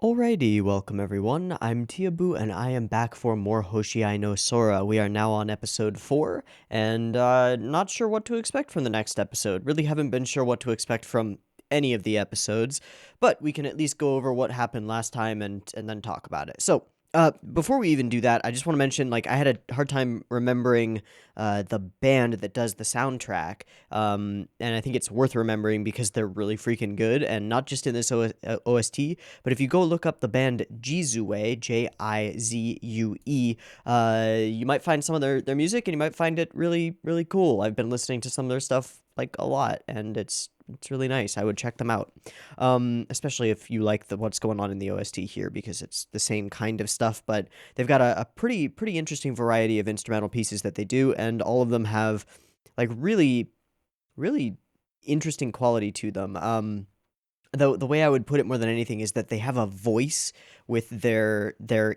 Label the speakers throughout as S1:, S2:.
S1: Alrighty, welcome everyone. I'm Teeaboo and I am back for more Hoshiai no Sora. We are now on episode 4, and not sure what to expect from the next episode. Really haven't been sure what to expect from any of the episodes, but we can at least go over what happened last time and then talk about it. So, before we even do that, I just want to mention, I had a hard time remembering the band that does the soundtrack, and I think it's worth remembering because they're really freaking good, and not just in this OST, but if you go look up the band Jizue, Jizue, you might find some of their music, and you might find it really, really cool. I've been listening to some of their stuff, a lot, and it's really nice. I would check them out, especially if you like what's going on in the OST here, because it's the same kind of stuff, but they've got a pretty interesting variety of instrumental pieces that they do, and all of them have really really interesting quality to them. The way I would put it more than anything is that they have a voice with their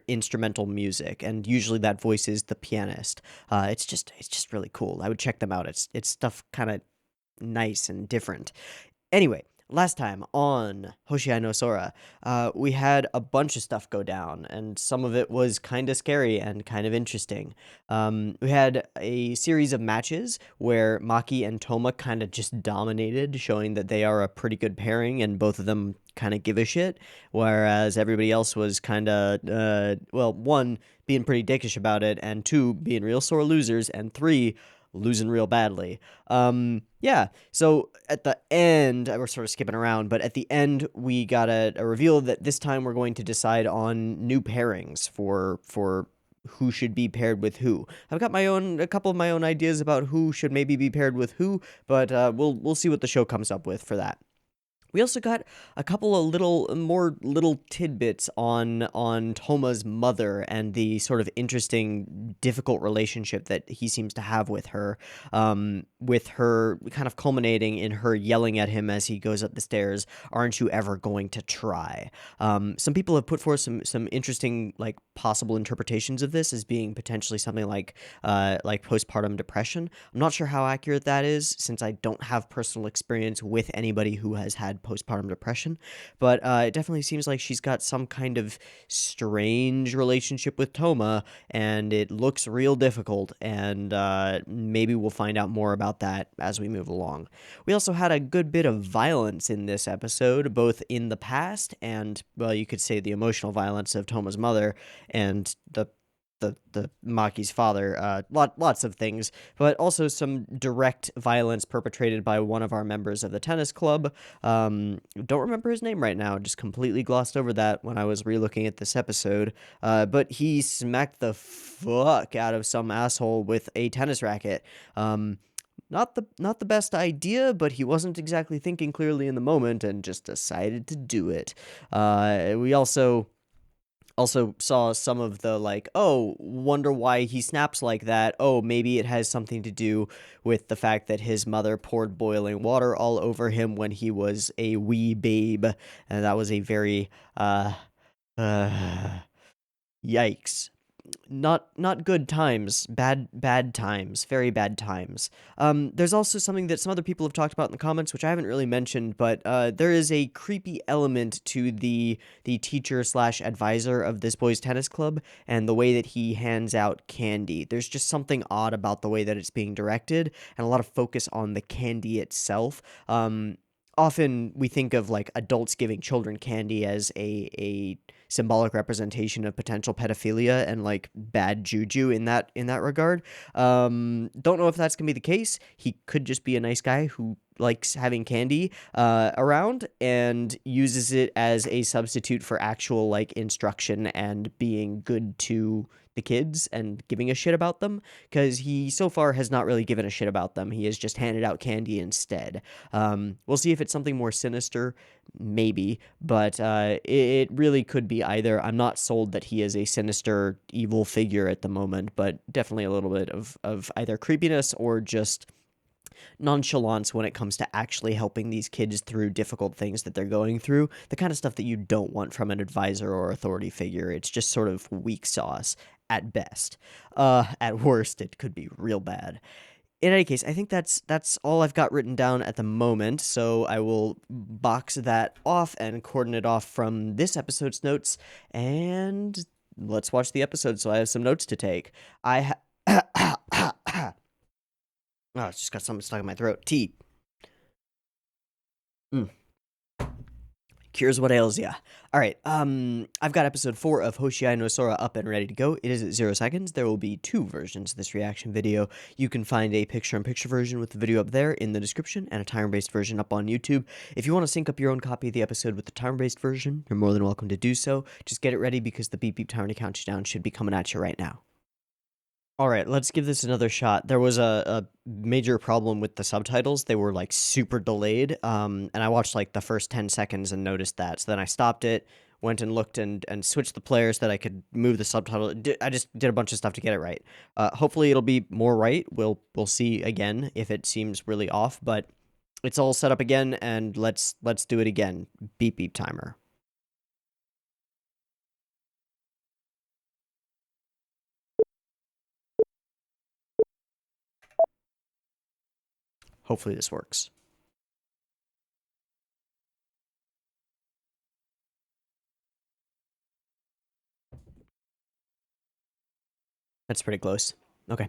S1: instrumental music, and usually that voice is the pianist. It's just really cool. I would check them out. It's stuff kind of nice and different. Anyway, last time on Hoshiai no Sora, we had a bunch of stuff go down, and some of it was kind of scary and kind of interesting. We had a series of matches where Maki and Toma kind of just dominated, showing that they are a pretty good pairing, and both of them kind of give a shit, whereas everybody else was kind of, one, being pretty dickish about it, and two, being real sore losers, and three, losing real badly. Yeah, so at the end, we're sort of skipping around, but at the end, we got a reveal that this time we're going to decide on new pairings for who should be paired with who. I've got a couple of my own ideas about who should maybe be paired with who, but we'll see what the show comes up with for that. We also got a couple of little tidbits on Toma's mother and the sort of interesting, difficult relationship that he seems to have with her kind of culminating in her yelling at him as he goes up the stairs, "Aren't you ever going to try?" Some people have put forth some interesting, possible interpretations of this as being potentially something like postpartum depression. I'm not sure how accurate that is, since I don't have personal experience with anybody who has had postpartum depression, but it definitely seems like she's got some kind of strange relationship with Toma, and it looks real difficult, and maybe we'll find out more about that as we move along. We also had a good bit of violence in this episode, both in the past and, well, you could say the emotional violence of Toma's mother and the Maki's father, lots of things, but also some direct violence perpetrated by one of our members of the tennis club. Don't remember his name right now, just completely glossed over that when I was relooking at this episode, but he smacked the fuck out of some asshole with a tennis racket. Not the best idea, but he wasn't exactly thinking clearly in the moment and just decided to do it. We also saw some of the oh, wonder why he snaps like that. Oh, maybe it has something to do with the fact that his mother poured boiling water all over him when he was a wee babe, and that was a very uh yikes. Not good times, bad times, very bad times. There's also something that some other people have talked about in the comments, which I haven't really mentioned, but there is a creepy element to the teacher slash advisor of this boys' tennis club and the way that he hands out candy. There's just something odd about the way that it's being directed, and a lot of focus on the candy itself. Often we think of adults giving children candy as a symbolic representation of potential pedophilia and bad juju in that regard. Don't know if that's gonna be the case. He could just be a nice guy who likes having candy around and uses it as a substitute for actual instruction and being good to the kids and giving a shit about them, because he so far has not really given a shit about them. He has just handed out candy instead. We'll see if it's something more sinister, maybe, but it really could be either. I'm not sold that he is a sinister, evil figure at the moment, but definitely a little bit of either creepiness or just nonchalance when it comes to actually helping these kids through difficult things that they're going through, the kind of stuff that you don't want from an advisor or authority figure. It's just sort of weak sauce at best. At worst, it could be real bad. in any case, I think that's all I've got written down at the moment. So I will box that off and cordon it off from this episode's notes, and let's watch the episode. So I have some notes to take. I oh, it's just got something stuck in my throat. Tea. Cures what ails ya. All right, I've got episode 4 of Hoshiai no Sora up and ready to go. It is at 0 seconds. There will be 2 versions of this reaction video. You can find a picture-in-picture version with the video up there in the description, and a timer-based version up on YouTube. If you want to sync up your own copy of the episode with the timer-based version, you're more than welcome to do so. Just get it ready because the beep timer to count you down should be coming at you right now. All right, let's give this another shot. There was a major problem with the subtitles. They were like super delayed. And I watched like the first 10 seconds and noticed that. So then I stopped it, went and looked and switched the players so that I could move the subtitle. I just did a bunch of stuff to get it right. Hopefully it'll be more right. We'll see again if it seems really off, but it's all set up again, and let's do it again. Beep timer. Hopefully this works. That's pretty close. Okay.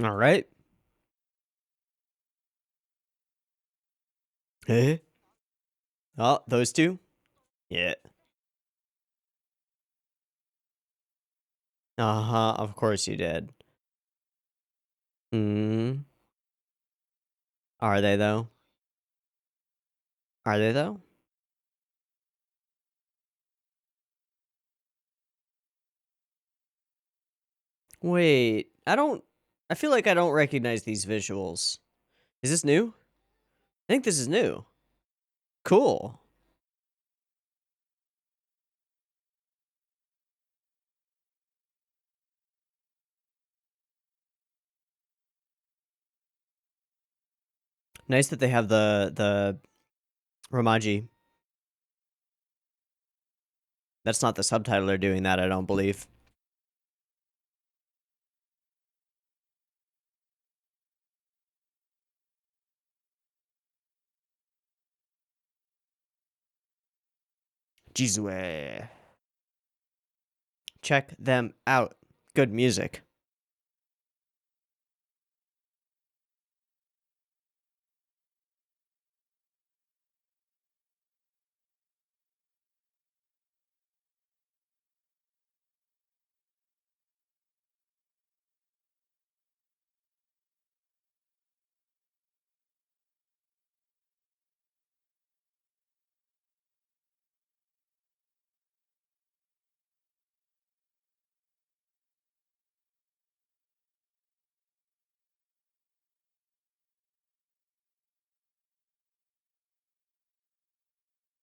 S1: All right. Hey. Oh, those two? Yeah. Uh-huh, of course you did. Hmm. Are they, though? Are they, though? Wait, I feel like I don't recognize these visuals. Is this new? I think this is new. Cool. Nice that they have the Romaji. That's not the subtitler doing that, I don't believe. Jizue. Check them out. Good music.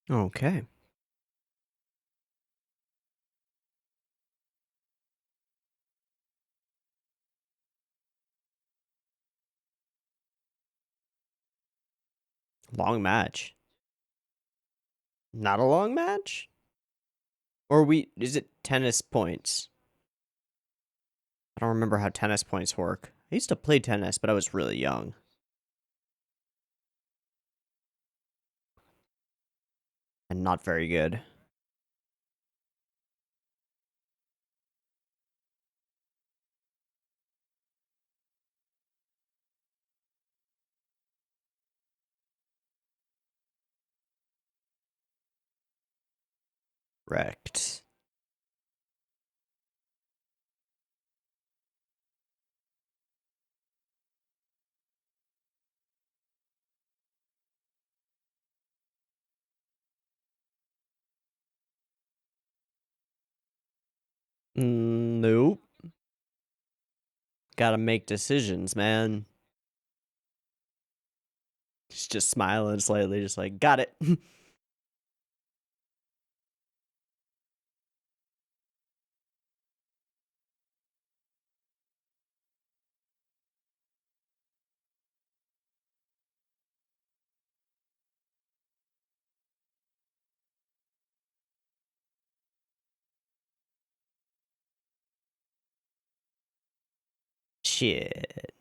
S1: Okay. Long match. Not a long match? Or is it tennis points? I don't remember how tennis points work. I used to play tennis, but I was really young. And not very good. Wrecked. Nope. Gotta make decisions, man. She's just smiling slightly, just like, got it. Shit.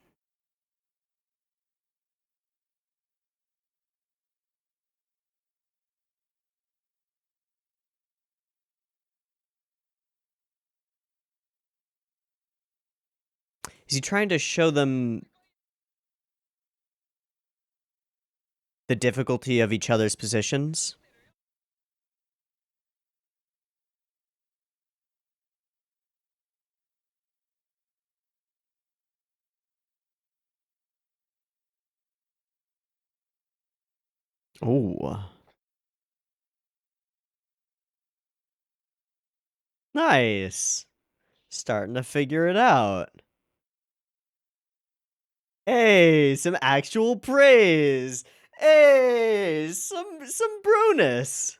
S1: Is he trying to show them the difficulty of each other's positions? Ooh. Nice. Starting to figure it out. Hey, some actual praise. Hey, some bonus.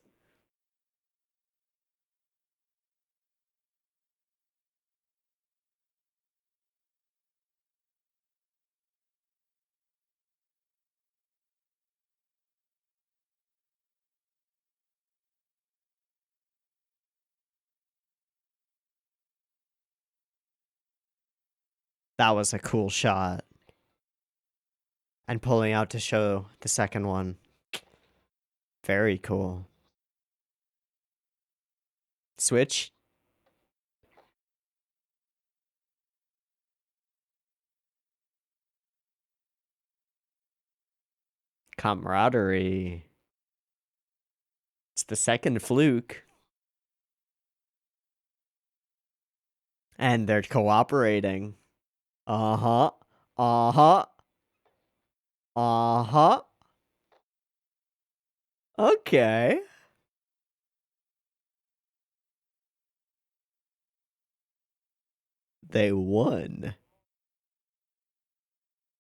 S1: That was a cool shot. And pulling out to show the second one. Very cool. Switch. Camaraderie. It's the second fluke. And they're cooperating. Uh-huh. Uh-huh. Uh-huh. Okay. They won.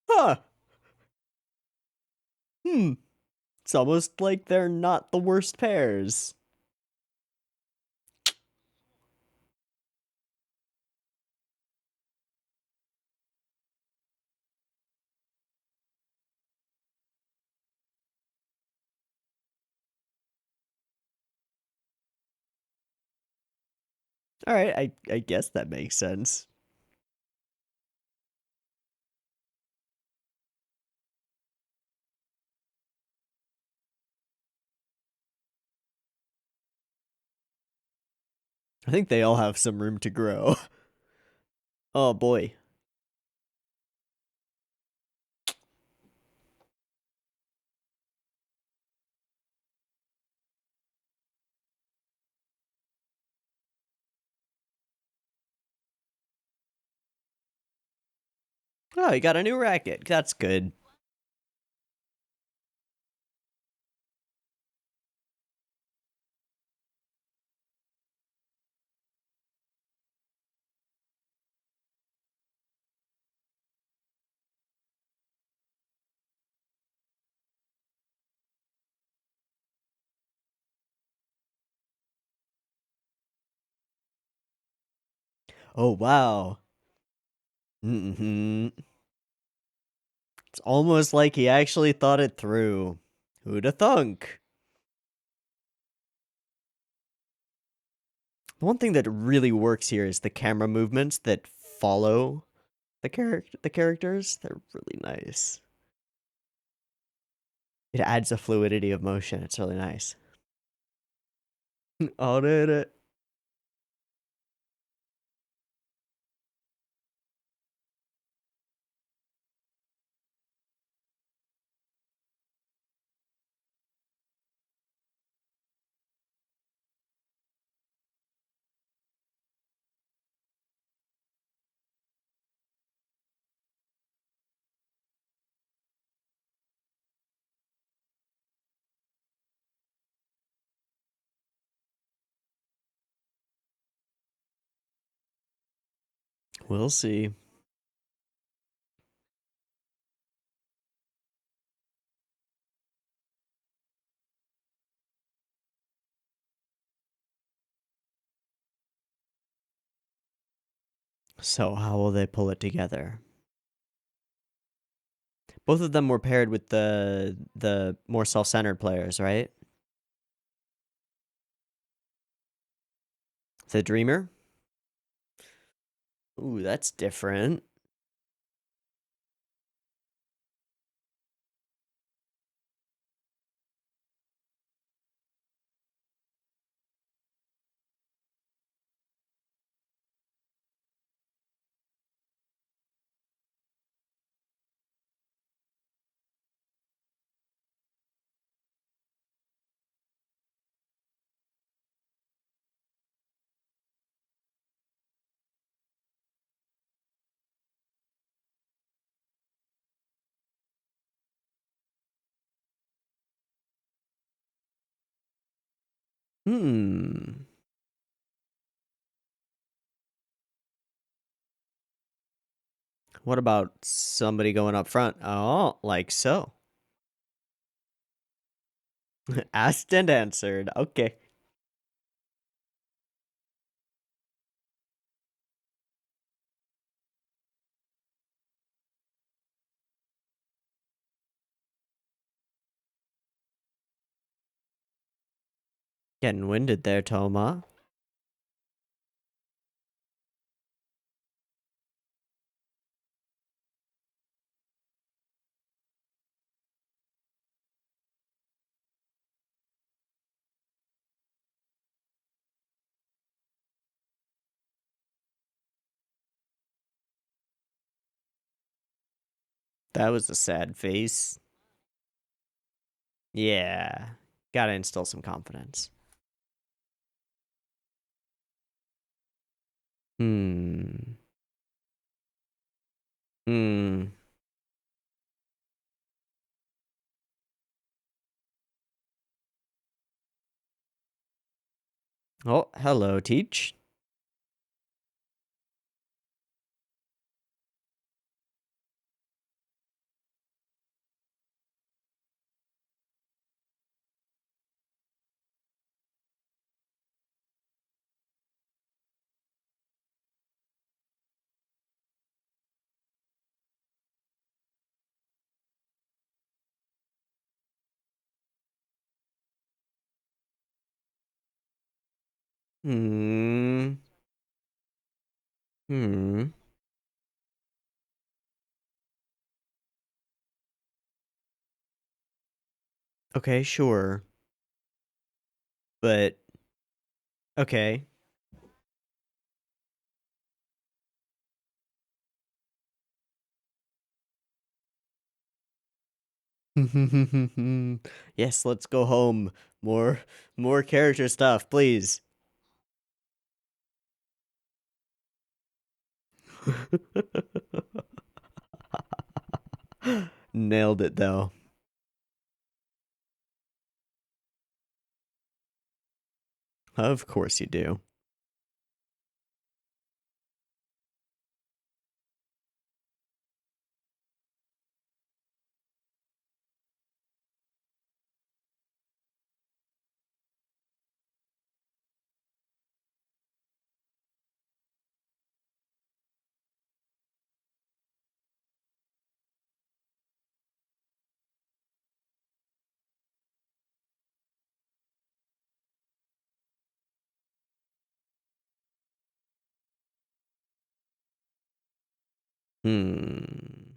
S1: Huh. It's almost like they're not the worst pairs. Alright, I guess that makes sense. I think they all have some room to grow. Oh boy. Oh, you got a new racket. That's good. Oh wow. Mm-hmm. It's almost like he actually thought it through. Who'da thunk? The one thing that really works here is the camera movements that follow the characters. They're really nice. It adds a fluidity of motion. It's really nice. Oh, did it? We'll see. So how will they pull it together? Both of them were paired with the more self-centered players, right? The Dreamer? Ooh, that's different. Hmm. What about somebody going up front? Oh, like so. Asked and answered. Okay. Getting winded there, Toma. That was a sad face. Yeah. Gotta instill some confidence. Hmm. Hmm. Oh, hello, Teach. Hmm. Hmm. Okay, sure. But, okay. Yes, let's go home. More character stuff, please. Nailed it, though. Of course you do. Hmm.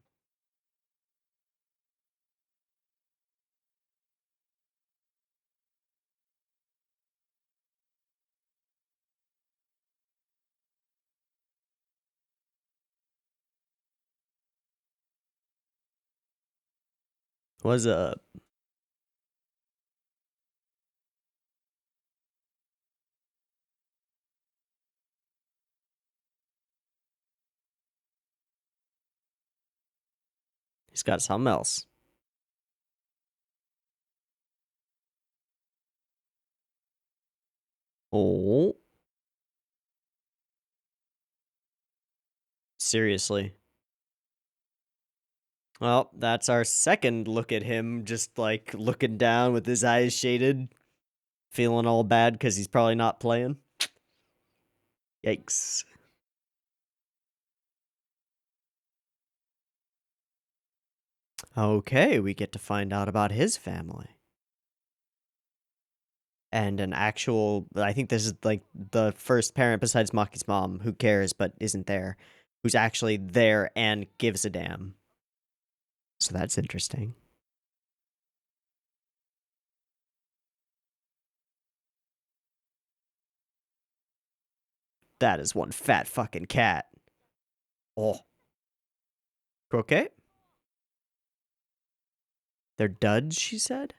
S1: What's up? He's got something else. Oh, seriously. Well, that's our second look at him, just like looking down with his eyes shaded, feeling all bad because he's probably not playing. Yikes. Okay, we get to find out about his family. And an actual, I think this is like the first parent besides Maki's mom who cares but isn't there, who's actually there and gives a damn. So that's interesting. That is one fat fucking cat. Oh. Croquet? They're duds, she said?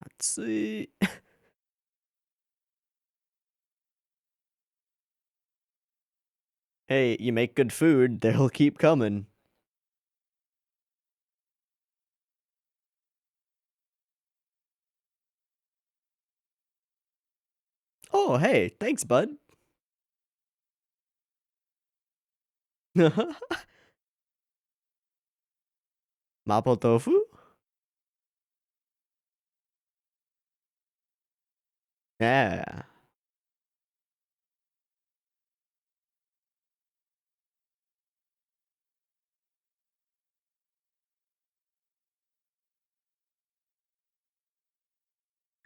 S1: Let's see. Hey, you make good food, they'll keep coming. Oh, hey, thanks, bud. Mapo tofu? Yeah.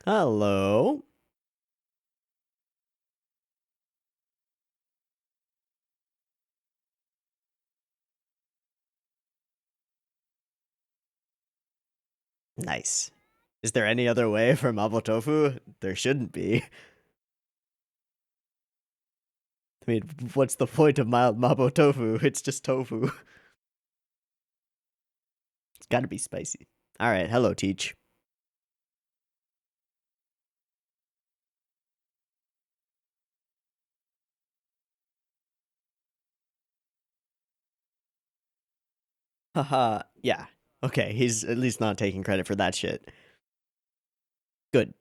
S1: Hello. Nice. Is there any other way for mapo tofu? There shouldn't be. I mean, what's the point of mapo tofu? It's just tofu. It's gotta be spicy. Alright, hello, Teach. Haha, yeah. Okay, he's at least not taking credit for that shit. Good.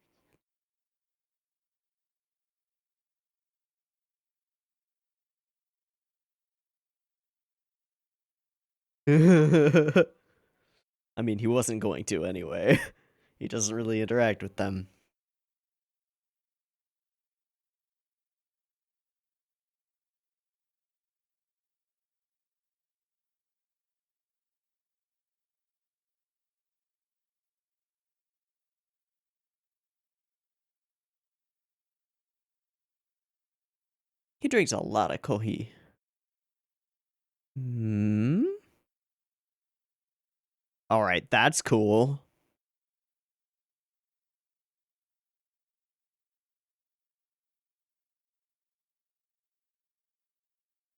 S1: I mean, he wasn't going to anyway. He doesn't really interact with them. He drinks a lot of kohi. Hmm? Alright, that's cool.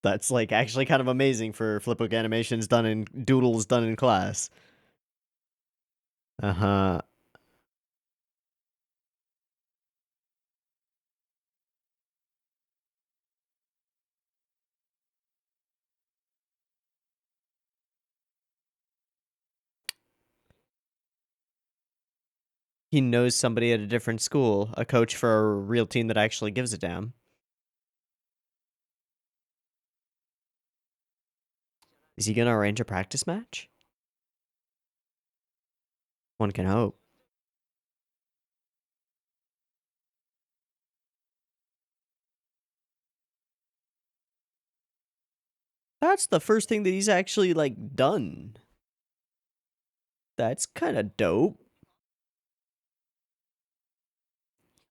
S1: That's like actually kind of amazing for flipbook animations done in doodles done in class. Uh-huh. He knows somebody at a different school, a coach for a real team that actually gives a damn. Is he gonna arrange a practice match? One can hope. That's the first thing that he's actually, like, done. That's kind of dope.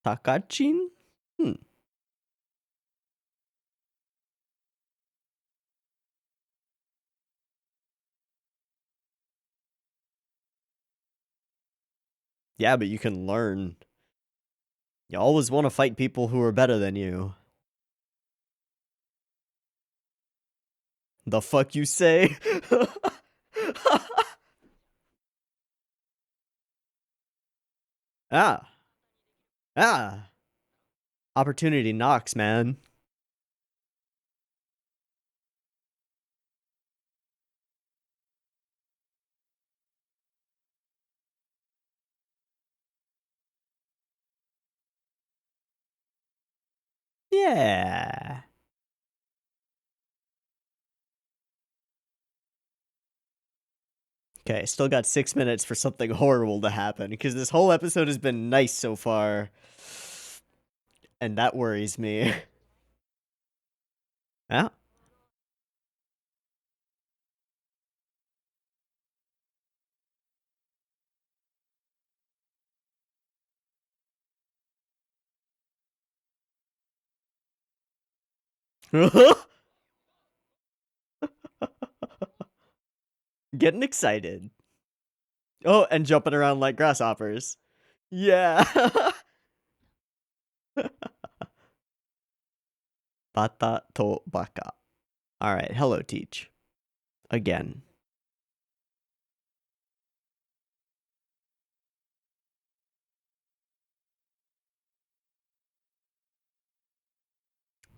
S1: Takachin? Hmm. Yeah, but you can learn. You always want to fight people who are better than you. The fuck you say? Ah. Ah. Opportunity knocks, man. Yeah. Okay, still got 6 minutes for something horrible to happen, because this whole episode has been nice so far. And that worries me. Yeah. Getting excited. Oh, and jumping around like grasshoppers. Yeah. Bata to baka. Alright, hello, Teach. Again.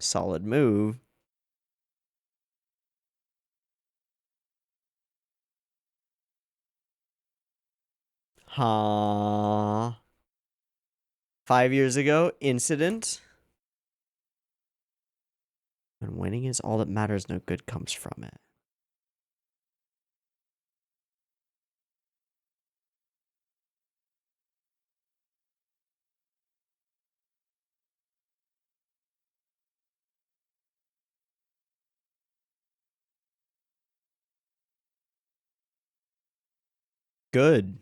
S1: Solid move. Huh. 5 years ago, incident. When winning is all that matters, no good comes from it. Good.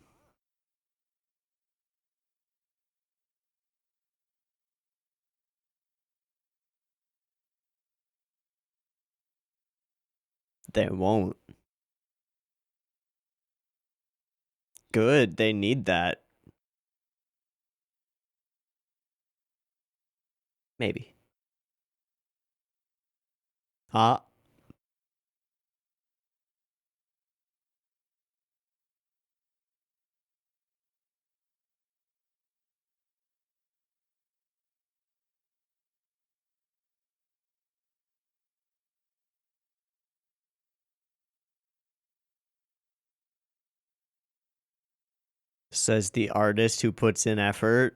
S1: They won't. Good. They need that. Maybe. Ah. Says the artist who puts in effort.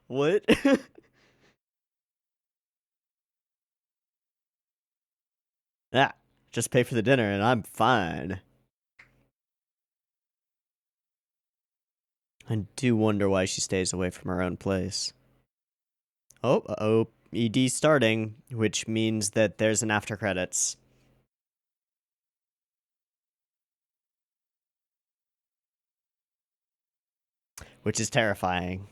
S1: What? Yeah, just pay for the dinner and I'm fine. I do wonder why she stays away from her own place. Oh, ED starting, which means that there's an after credits. Which is terrifying.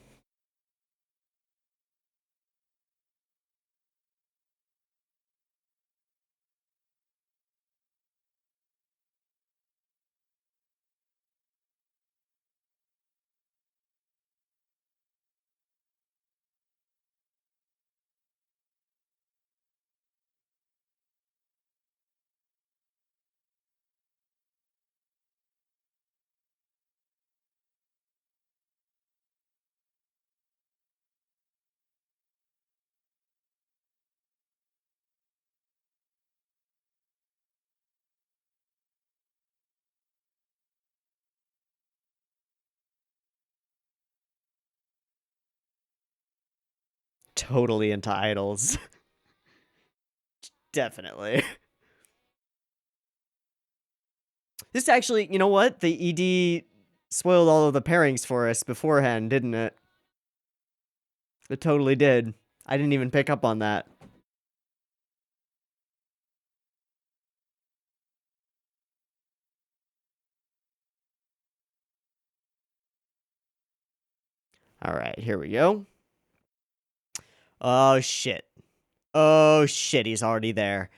S1: Totally into idols. Definitely. This actually, you know what? The ED spoiled all of the pairings for us beforehand, didn't it? It totally did. I didn't even pick up on that. All right, here we go. Oh, shit. Oh, shit, he's already there.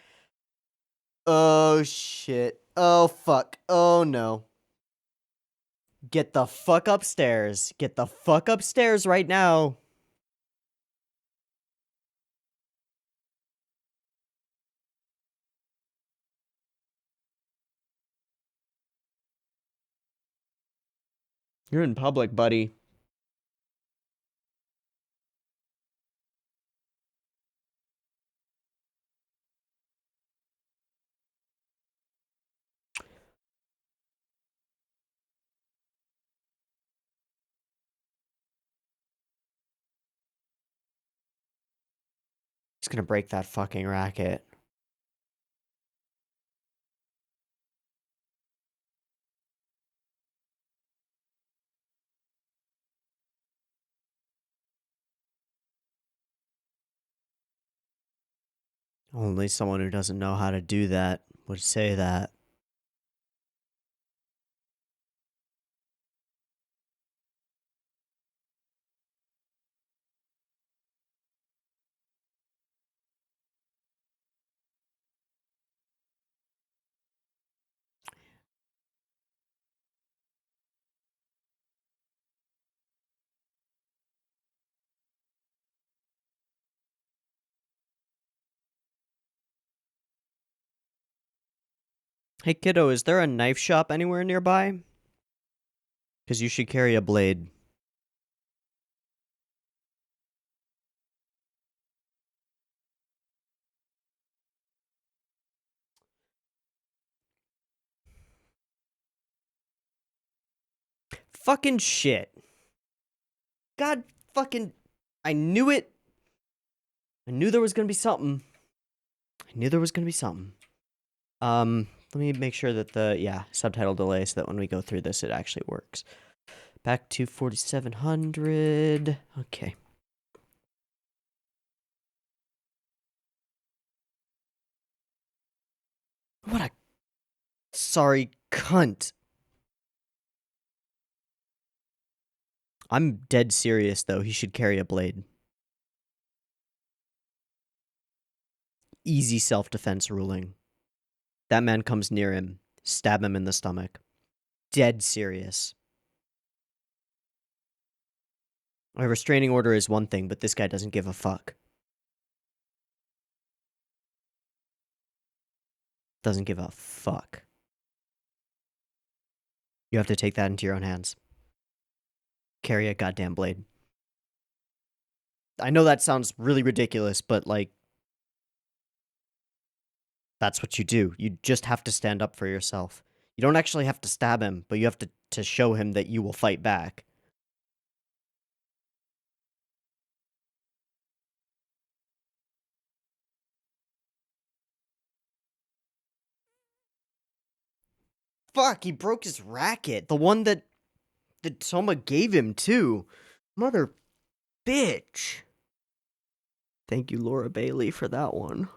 S1: Oh, shit. Oh, fuck. Oh, no. Get the fuck upstairs. Get the fuck upstairs right now. You're in public, buddy. He's gonna break that fucking racket. Only someone who doesn't know how to do that would say that. Hey, kiddo, is there a knife shop anywhere nearby? Because you should carry a blade. Fucking shit. God fucking I knew it. I knew there was gonna be something. I knew there was gonna be something. Let me make sure that the subtitle delay so that when we go through this, it actually works. Back to 4700. Okay. What a sorry cunt. I'm dead serious, though. He should carry a blade. Easy self-defense ruling. That man comes near him. Stab him in the stomach. Dead serious. A restraining order is one thing, but this guy doesn't give a fuck. Doesn't give a fuck. You have to take that into your own hands. Carry a goddamn blade. I know that sounds really ridiculous, but, like, that's what you do. You just have to stand up for yourself. You don't actually have to stab him, but you have to show him that you will fight back. Fuck, he broke his racket. The one that Soma gave him, too. Mother bitch. Thank you, Laura Bailey, for that one.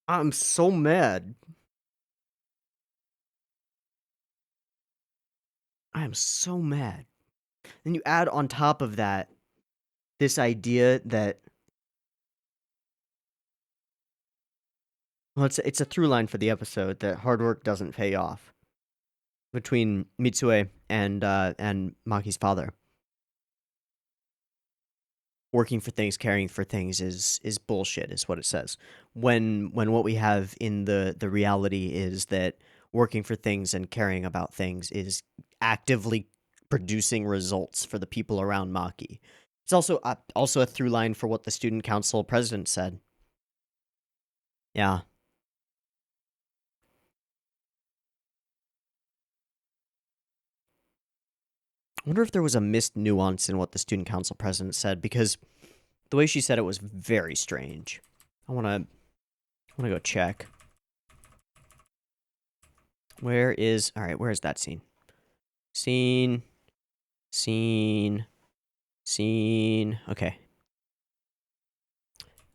S1: I'm so mad. I am so mad. Then you add on top of that this idea that, well, it's a through line for the episode that hard work doesn't pay off between Mitsue and Maki's father. Working for things, caring for things is bullshit, is what it says. When what we have in the reality is that working for things and caring about things is actively producing results for the people around Maki. It's also a through line for what the student council president said. Yeah. I wonder if there was a missed nuance in what the student council president said, because the way she said it was very strange. I wanna go check. Where is that scene? Scene. Okay.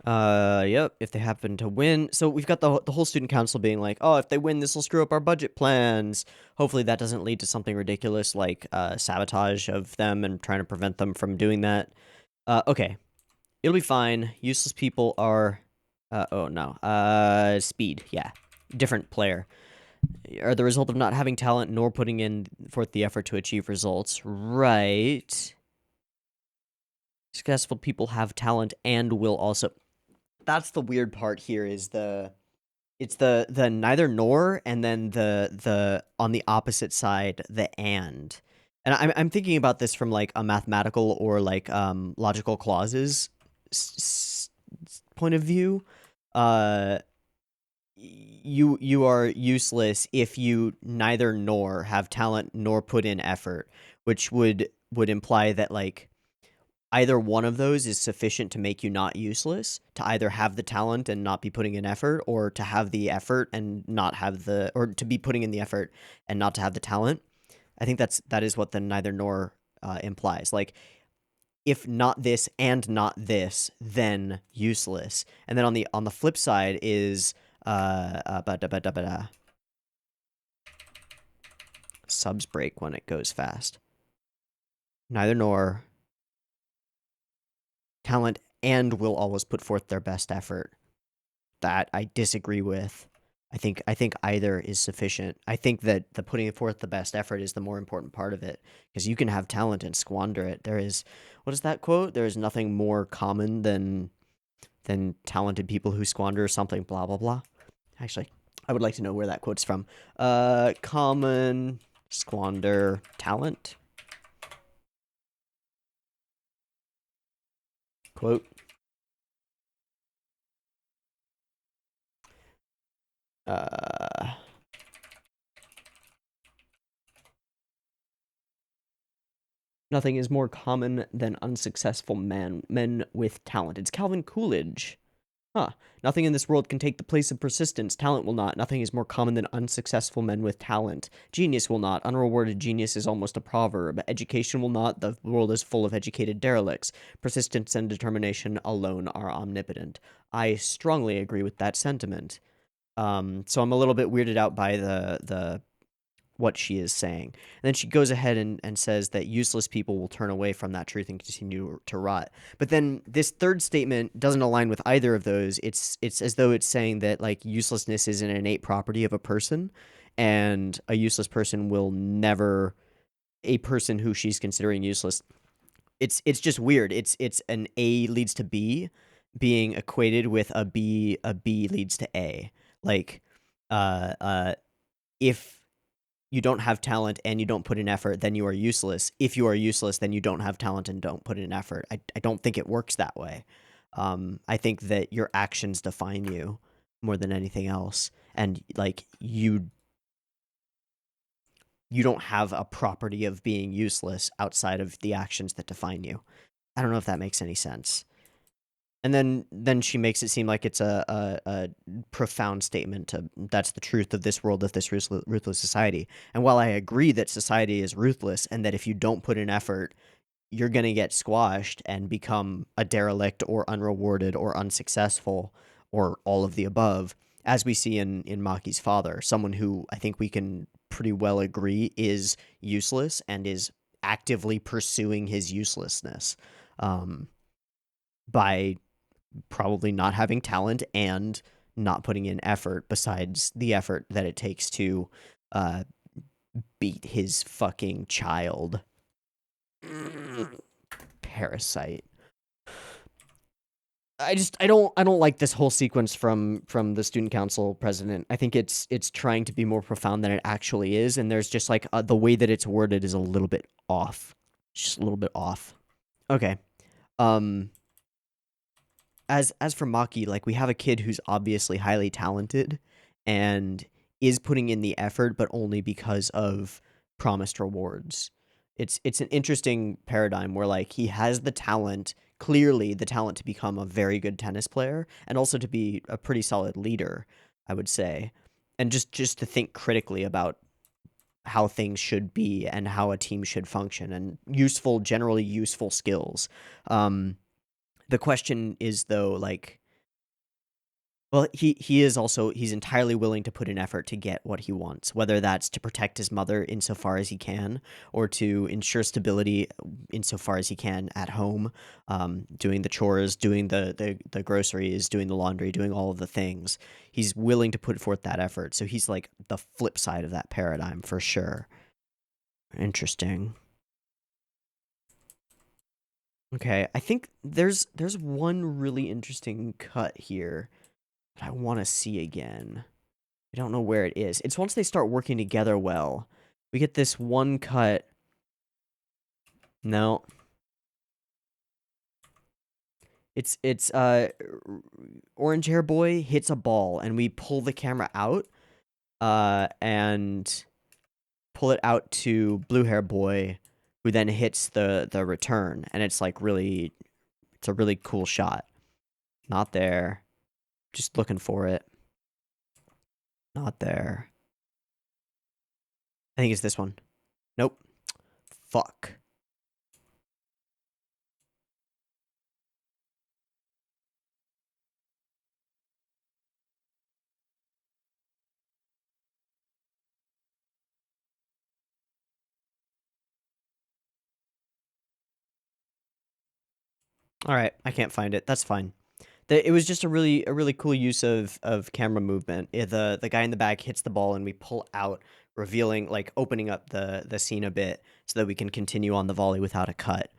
S1: Yep, if they happen to win. So we've got the whole student council being like, oh, if they win, this will screw up our budget plans. Hopefully that doesn't lead to something ridiculous like sabotage of them and trying to prevent them from doing that. Okay. It'll be fine. Useless people are... oh, no. Speed, yeah. Different player. Are the result of not having talent nor putting in forth the effort to achieve results. Right. Successful people have talent and will also... That's the weird part here is it's the neither nor and then the on the opposite side the and I'm thinking about this from like a mathematical or like logical clauses point of view. You are useless if you neither nor have talent nor put in effort, which would imply that like either one of those is sufficient to make you not useless, to either have the talent and not be putting in effort, or to have the effort and not have the, or to be putting in the effort and not to have the talent. I think that is what the neither nor implies. Like, if not this and not this, then useless. And then on the flip side is subs break when it goes fast. Neither nor. Talent and will always put forth their best effort. That I disagree with. I think either is sufficient. I think that the putting forth the best effort is the more important part of it, because you can have talent and squander it. There is, what is that quote? There is nothing more common than talented people who squander something, blah blah blah. Actually, I would like to know where that quote's from. Common squander talent. Quote. Nothing is more common than unsuccessful men with talent. It's Calvin Coolidge. Huh. Nothing in this world can take the place of persistence. Talent will not. Nothing is more common than unsuccessful men with talent. Genius will not. Unrewarded genius is almost a proverb. Education will not. The world is full of educated derelicts. Persistence and determination alone are omnipotent. I strongly agree with that sentiment. So I'm a little bit weirded out by the what she is saying. And then she goes ahead and says that useless people will turn away from that truth and continue to rot. But then this third statement doesn't align with either of those. It's as though it's saying that like uselessness is an innate property of a person, and a useless person will never, a person who she's considering useless. It's just weird. It's an A leads to B being equated with a B leads to A. Like if you don't have talent and you don't put in effort, then you are useless. If you are useless, then you don't have talent and don't put in effort. I don't think it works that way. I think that your actions define you more than anything else. And like you don't have a property of being useless outside of the actions that define you. I don't know if that makes any sense. And then she makes it seem like it's a profound statement to that's the truth of this world, of this ruthless society. And while I agree that society is ruthless and that if you don't put in effort, you're going to get squashed and become a derelict or unrewarded or unsuccessful or all of the above, as we see in Maki's father, someone who I think we can pretty well agree is useless and is actively pursuing his uselessness by probably not having talent and not putting in effort besides the effort that it takes to beat his fucking child. Parasite. I don't like this whole sequence from the student council president. I think it's trying to be more profound than it actually is, and there's just like the way that it's worded is a little bit off. Just a little bit off. Okay. As for Maki, like we have a kid who's obviously highly talented and is putting in the effort, but only because of promised rewards. It's an interesting paradigm where like he has the talent, clearly the talent to become a very good tennis player and also to be a pretty solid leader, I would say. And just to think critically about how things should be and how a team should function and generally useful skills. The question is though, like, well, he is also he's entirely willing to put an effort to get what he wants, whether that's to protect his mother insofar as he can, or to ensure stability insofar as he can at home, doing the chores, doing the groceries, doing the laundry, doing all of the things. He's willing to put forth that effort. So he's like the flip side of that paradigm for sure. Interesting. Okay, I think there's one really interesting cut here that I want to see again. I don't know where it is. It's once they start working together well. We get this one cut. No. It's orange hair boy hits a ball and we pull the camera out and pull it out to blue hair boy who then hits the return, and it's like really it's a really cool shot. Not there. Just looking for it. Not there. I think it's this one. Nope. Fuck. All right, I can't find it. That's fine. It was just a really cool use of camera movement. The guy in the back hits the ball and we pull out, revealing like opening up the scene a bit so that we can continue on the volley without a cut.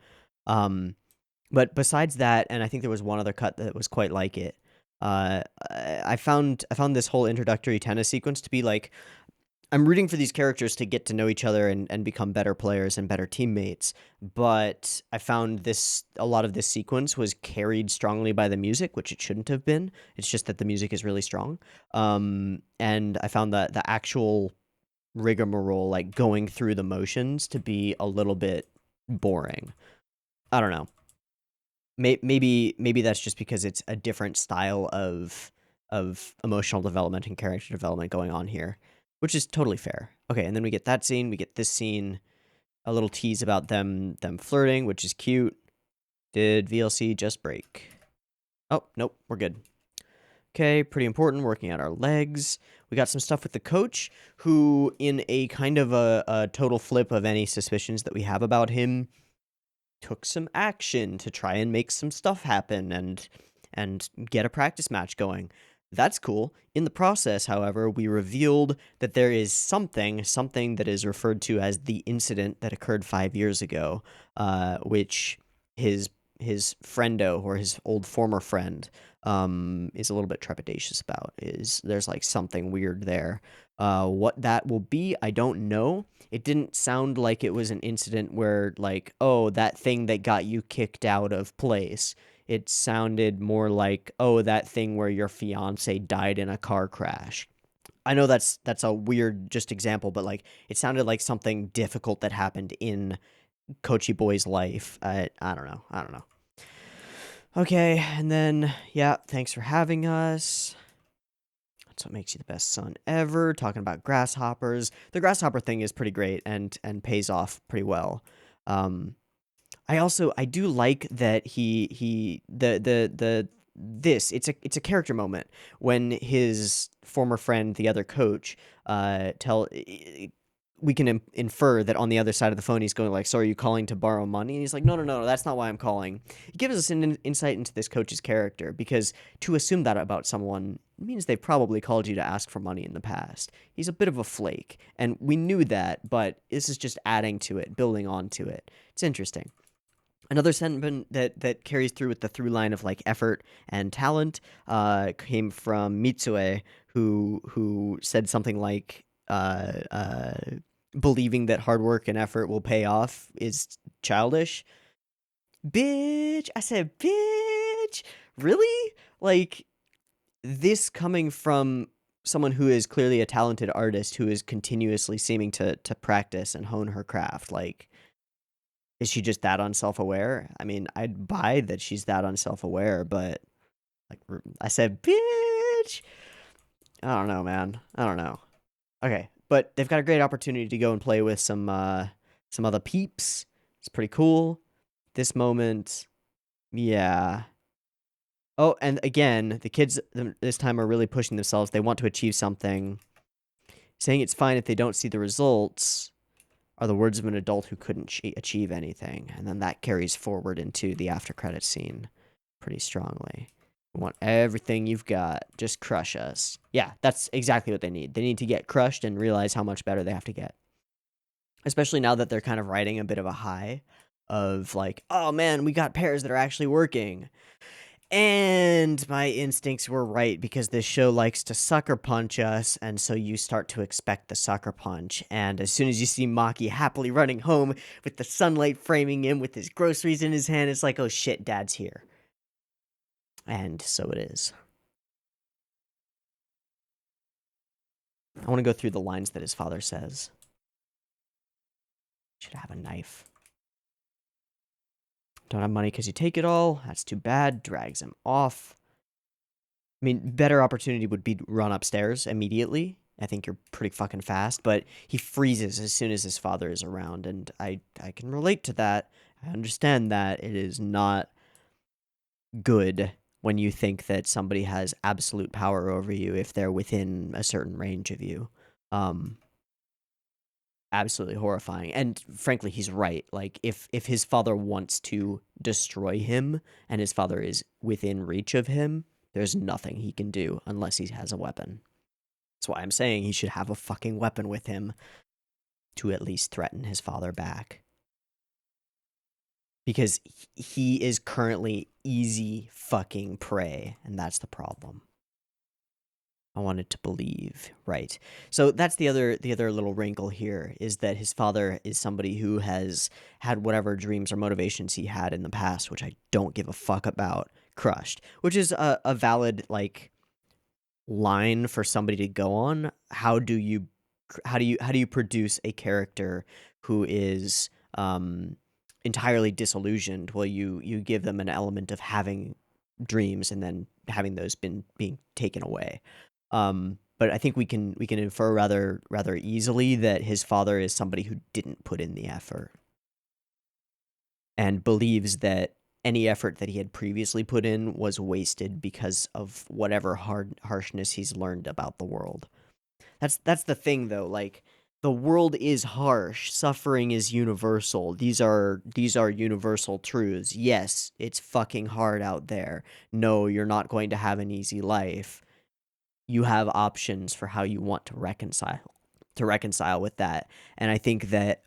S1: But besides that, and I think there was one other cut that was quite like it. I found this whole introductory tennis sequence to be like I'm rooting for these characters to get to know each other and become better players and better teammates. But I found a lot of this sequence was carried strongly by the music, which it shouldn't have been. It's just that the music is really strong. And I found that the actual rigmarole, like going through the motions, to be a little bit boring. I don't know. Maybe that's just because it's a different style of emotional development and character development going on here, which is totally fair. Okay, and then we get that scene, we get this scene, a little tease about them flirting, which is cute. Did VLC just break? Oh, nope, we're good. Okay, pretty important, working out our legs. We got some stuff with the coach, who, in a kind of a total flip of any suspicions that we have about him, took some action to try and make some stuff happen and get a practice match going. That's cool. In the process, however, we revealed that there is something that is referred to as the incident that occurred 5 years ago, which his friendo, or his old former friend, is a little bit trepidatious about. There's like something weird there. What that will be, I don't know. It didn't sound like it was an incident where, like, oh, that thing that got you kicked out of place. It sounded more like, oh, that thing where your fiance died in a car crash. I know that's a weird just example, but like it sounded like something difficult that happened in Kochi Boy's life. I don't know. Okay, and then yeah, thanks for having us. That's what makes you the best son ever. Talking about grasshoppers. The grasshopper thing is pretty great and pays off pretty well. I do like that it's a character moment when his former friend, the other coach, we can infer that on the other side of the phone he's going like, so are you calling to borrow money? And he's like, no, that's not why I'm calling. It gives us an insight into this coach's character, because to assume that about someone means they've probably called you to ask for money in the past. He's a bit of a flake, and we knew that, but this is just adding to it, building onto it. It's interesting. Another sentiment that carries through with the through line of like effort and talent came from Mitsue, who said something like, believing that hard work and effort will pay off is childish. Bitch, I said, bitch, really? Like, this coming from someone who is clearly a talented artist who is continuously seeming to practice and hone her craft, like, is she just that unself-aware? I mean, I'd buy that she's that unself-aware, but like I said, bitch. I don't know, man. I don't know. Okay, but they've got a great opportunity to go and play with some other peeps. It's pretty cool. This moment, yeah. Oh, and again, the kids this time are really pushing themselves. They want to achieve something. Saying it's fine if they don't see the results are the words of an adult who couldn't achieve anything. And then that carries forward into the after credits scene pretty strongly. We want everything you've got. Just crush us. Yeah, that's exactly what they need. They need to get crushed and realize how much better they have to get. Especially now that they're kind of riding a bit of a high of like, oh man, we got pairs that are actually working. And my instincts were right, because this show likes to sucker punch us, and so you start to expect the sucker punch. And as soon as you see Maki happily running home with the sunlight framing him with his groceries in his hand, it's like, oh shit, Dad's here. And so it is. I want to go through the lines that his father says. Should have a knife. Don't have money because you take it all. That's too bad. Drags him off. I mean, better opportunity would be to run upstairs immediately. I think you're pretty fucking fast, but he freezes as soon as his father is around, and I can relate to that. I understand that it is not good when you think that somebody has absolute power over you if they're within a certain range of you. Absolutely horrifying. And frankly, he's right. Like, if his father wants to destroy him and his father is within reach of him, there's nothing he can do unless he has a weapon. That's why I'm saying he should have a fucking weapon with him to at least threaten his father back. Because he is currently easy fucking prey, and that's the problem. I wanted to believe, right? So that's the other little wrinkle here, is that his father is somebody who has had whatever dreams or motivations he had in the past, which I don't give a fuck about, crushed. Which is a valid like line for somebody to go on. How do you produce a character who is entirely disillusioned, well, you give them an element of having dreams and then having those being taken away. But I think we can infer rather easily that his father is somebody who didn't put in the effort and believes that any effort that he had previously put in was wasted because of whatever harshness he's learned about the world. That's the thing though, like the world is harsh, suffering is universal. These are universal truths. Yes, it's fucking hard out there. No, you're not going to have an easy life. You have options for how you want to reconcile with that. And I think that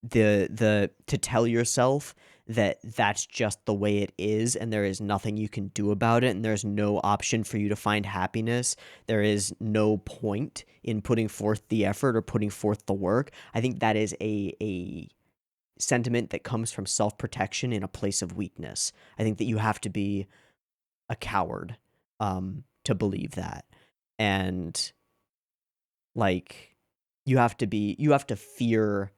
S1: the to tell yourself that that's just the way it is and there is nothing you can do about it and there's no option for you to find happiness, there is no point in putting forth the effort or putting forth the work. I think that is a sentiment that comes from self-protection in a place of weakness. I think that you have to be a coward to believe that. And like you have to fear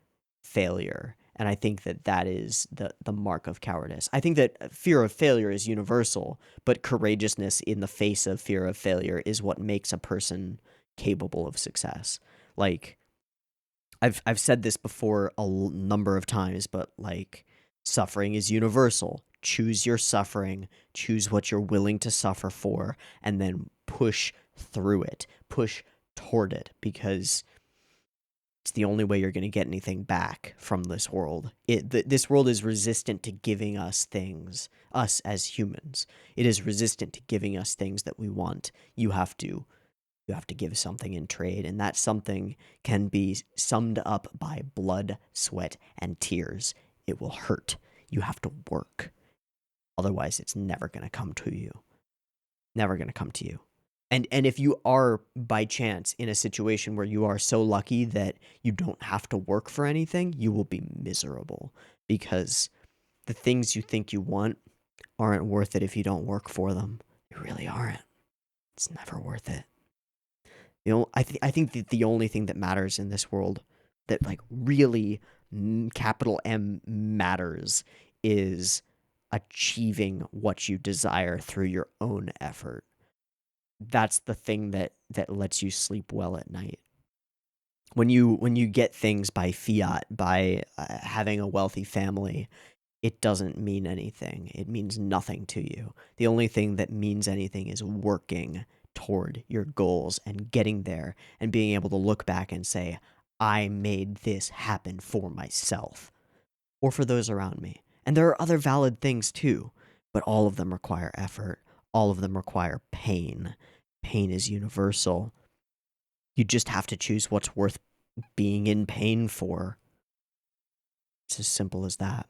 S1: failure, and I think that that is the mark of cowardice. I think that fear of failure is universal, but courageousness in the face of fear of failure is what makes a person capable of success. Like I've said this before a number of times, but like suffering is universal. Choose your suffering, choose what you're willing to suffer for, and then push through it. Push toward it, because it's the only way you're going to get anything back from this world. This world is resistant to giving us things, us as humans. It is resistant to giving us things that we want. You have to give something in trade, and that something can be summed up by blood, sweat, and tears. It will hurt. You have to work. Otherwise, it's never going to come to you. Never going to come to you. And if you are by chance in a situation where you are so lucky that you don't have to work for anything, you will be miserable, because the things you think you want aren't worth it if you don't work for them. They really aren't. It's never worth it. I think that the only thing that matters in this world, that like really capital M matters, is achieving what you desire through your own effort. That's the thing that lets you sleep well at night. When you get things by fiat, by having a wealthy family, it doesn't mean anything. It means nothing to you. The only thing that means anything is working toward your goals and getting there and being able to look back and say, I made this happen for myself or for those around me. And there are other valid things too, but all of them require effort. All of them require pain. Pain is universal. You just have to choose what's worth being in pain for. It's as simple as that.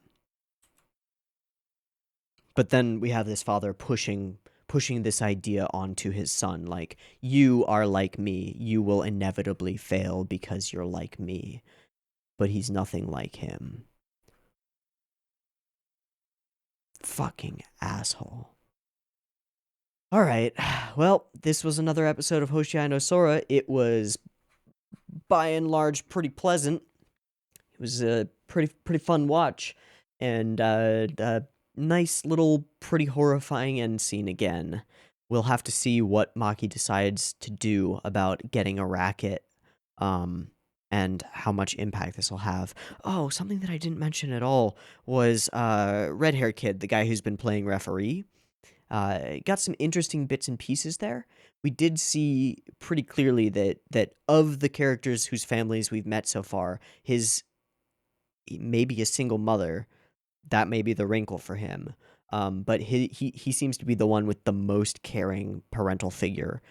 S1: But then we have this father pushing this idea onto his son, like, you are like me, you will inevitably fail because you're like me. But he's nothing like him. Fucking asshole. All right, well, this was another episode of Hoshiai no Sora. It was, by and large, pretty pleasant. It was a pretty fun watch, and a nice little pretty horrifying end scene again. We'll have to see what Maki decides to do about getting a racket, and how much impact this will have. Oh, something that I didn't mention at all was red hair kid, the guy who's been playing referee. Got some interesting bits and pieces there. We did see pretty clearly that of the characters whose families we've met so far, his maybe a single mother, that may be the wrinkle for him. But he seems to be the one with the most caring parental figure,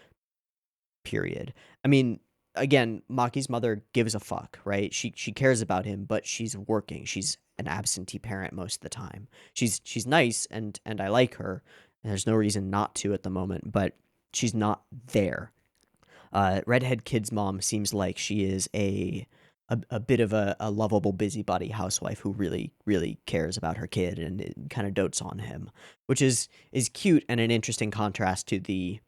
S1: period. I mean, again, Maki's mother gives a fuck, right? She cares about him, but she's working. She's an absentee parent most of the time. She's nice, and I like her, and there's no reason not to at the moment, but she's not there. Redhead kid's mom seems like she is a bit of a lovable busybody housewife who really cares about her kid and kind of dotes on him, which is cute and an interesting contrast to the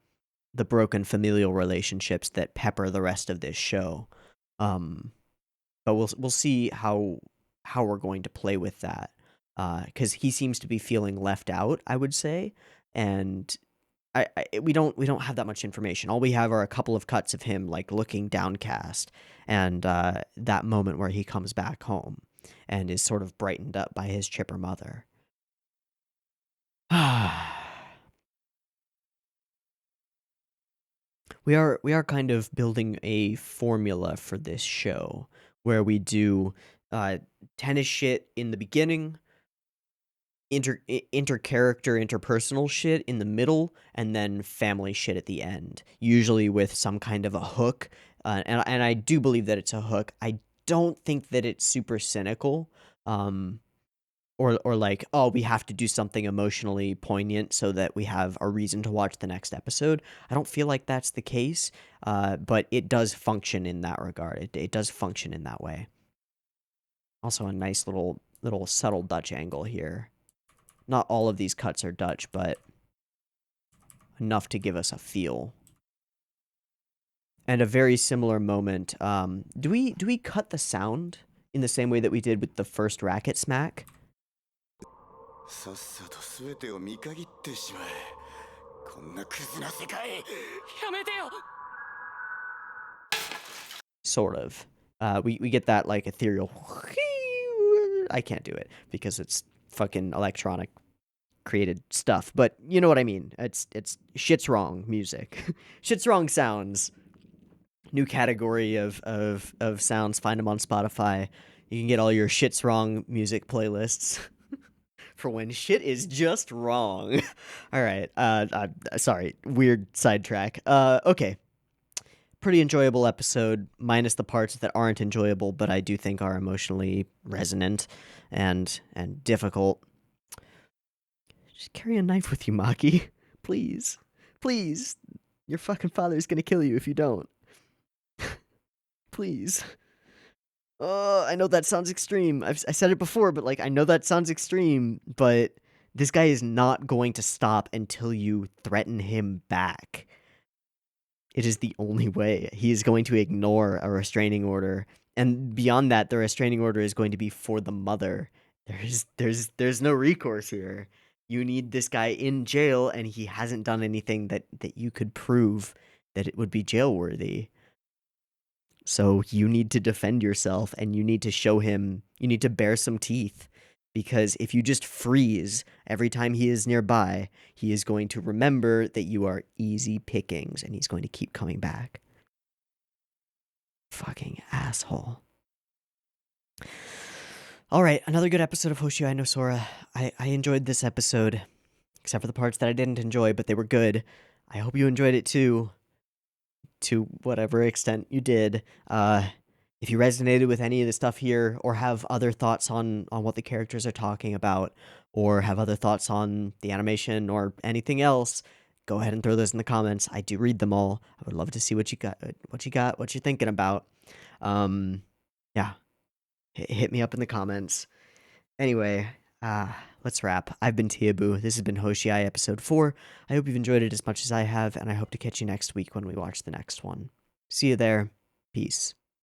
S1: broken familial relationships that pepper the rest of this show. But we'll see how we're going to play with that. because he seems to be feeling left out, I would say, and we don't have that much information. All we have are a couple of cuts of him like looking downcast, and that moment where he comes back home and is sort of brightened up by his chipper mother. We are kind of building a formula for this show where we do tennis shit in the beginning, inter-character, interpersonal shit in the middle, and then family shit at the end, usually with some kind of a hook. And I do believe that it's a hook. I don't think that it's super cynical. Or like, oh, we have to do something emotionally poignant so that we have a reason to watch the next episode. I don't feel like that's the case, but it does function in that regard. It does function in that way. Also, a nice little subtle Dutch angle here. Not all of these cuts are Dutch, but enough to give us a feel. And a very similar moment. Do we cut the sound in the same way that we did with the first racket smack? Sort of. We get that like ethereal. I can't do it because it's fucking electronic created stuff, but you know what I mean. It's shit's wrong music. Shit's wrong sounds. New category of sounds. Find them on Spotify. You can get all your shit's wrong music playlists for when shit is just wrong. All right. Sorry. Weird sidetrack. Okay. Pretty enjoyable episode, minus the parts that aren't enjoyable, but I do think are emotionally resonant and difficult. Just carry a knife with you, Maki. Please. Please. Your fucking father's gonna kill you if you don't. Please. I know that sounds extreme. I said it before, but like I know that sounds extreme, but this guy is not going to stop until you threaten him back. It is the only way. He is going to ignore a restraining order, and beyond that, the restraining order is going to be for the mother. There's no recourse here. You need this guy in jail, and he hasn't done anything that you could prove that it would be jail worthy. So you need to defend yourself, and you need to show him, you need to bare some teeth. Because if you just freeze every time he is nearby, he is going to remember that you are easy pickings, and he's going to keep coming back. Fucking asshole. All right, another good episode of Hoshiai no Sora. I enjoyed this episode, except for the parts that I didn't enjoy, but they were good. I hope you enjoyed it too, to whatever extent you did. If you resonated with any of the stuff here, or have other thoughts on what the characters are talking about, or have other thoughts on the animation or anything else, go ahead and throw those in the comments. I do read them all. I would love to see what you got, what you're thinking about. Yeah, hit me up in the comments. Anyway, let's wrap. I've been Teeaboo. This has been Hoshiai episode 4. I hope you've enjoyed it as much as I have, and I hope to catch you next week when we watch the next one. See you there. Peace.